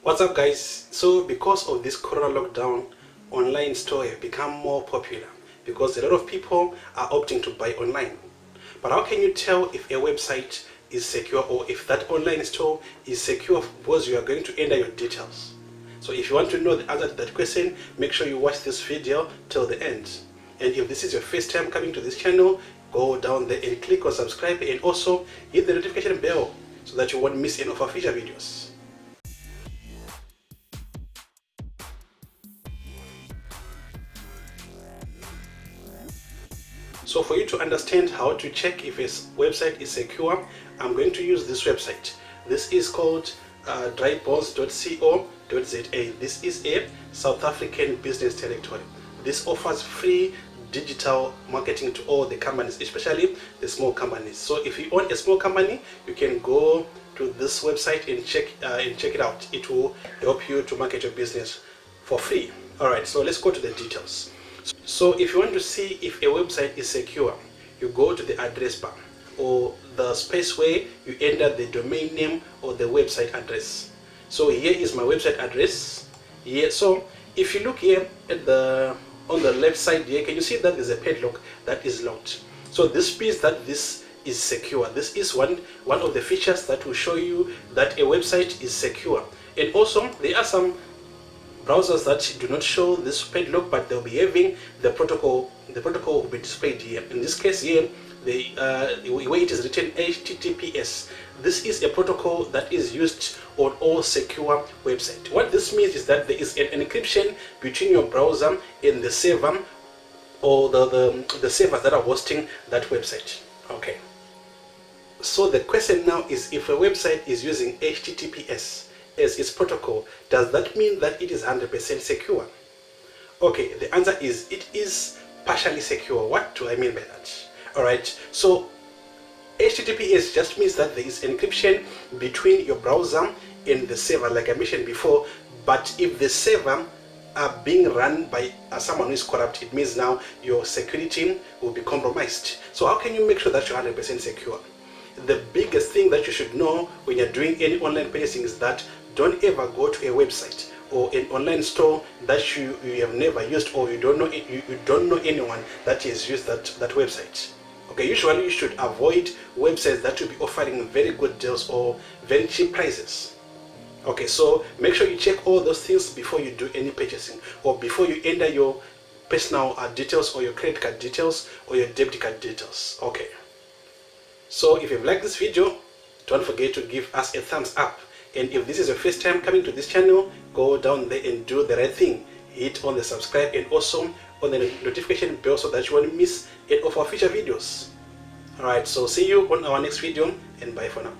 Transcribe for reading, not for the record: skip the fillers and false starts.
What's up, guys? So because of this corona lockdown, online store have become more popular because a lot of people are opting to buy online. But how can you tell if a website is secure or if that online store is secure? Because you are going to enter your details. So if you want to know the answer to that question, make sure you watch this video till the end. And if this is your first time coming to this channel, go down there and click on subscribe and also hit the notification bell so that you won't miss any of our future videos. So for you to understand how to check if a website is secure, I'm going to use this website. This is called drybones.co.za. This is a South African business directory. This offers free digital marketing to all the companies, especially the small companies. So if you own a small company, you can go to this website and check it out. It will help you to market your business for free. All right, so let's go to the details. So if you want to see if a website is secure, you go to the address bar or the space where you enter the domain name or the website address. So here is my website address here. So if you look here at on the left side here, can you see that there's a padlock that is locked? So this means that this is secure. This is one of the features that will show you that a website is secure. And also there are some browsers that do not show this padlock, but they'll be having the protocol. The protocol will be displayed here. In this case here, the way it is written HTTPS. This is a protocol that is used on all secure websites. What this means is that there is an encryption between your browser and the server or the servers that are hosting that website. Okay. So the question now is, if a website is using HTTPS as its protocol, does that mean that it is 100% secure? Okay, the answer is it is partially secure. What do I mean by that? All right, so HTTPS just means that there is encryption between your browser and the server, like I mentioned before. But if the server are being run by someone who is corrupt, it means now your security will be compromised. So how can you make sure that you're 100% secure? The biggest thing that you should know when you're doing any online purchasing is that don't ever go to a website or an online store that you have never used, or you don't know anyone that has used that website. Okay, usually you should avoid websites that will be offering very good deals or very cheap prices. Okay, so make sure you check all those things before you do any purchasing or before you enter your personal details or your credit card details or your debit card details. Okay. So if you've liked this video, don't forget to give us a thumbs up. And if this is your first time coming to this channel, go down there and do the right thing. Hit on the subscribe and also on the notification bell so that you won't miss any of our future videos. Alright, so see you on our next video and bye for now.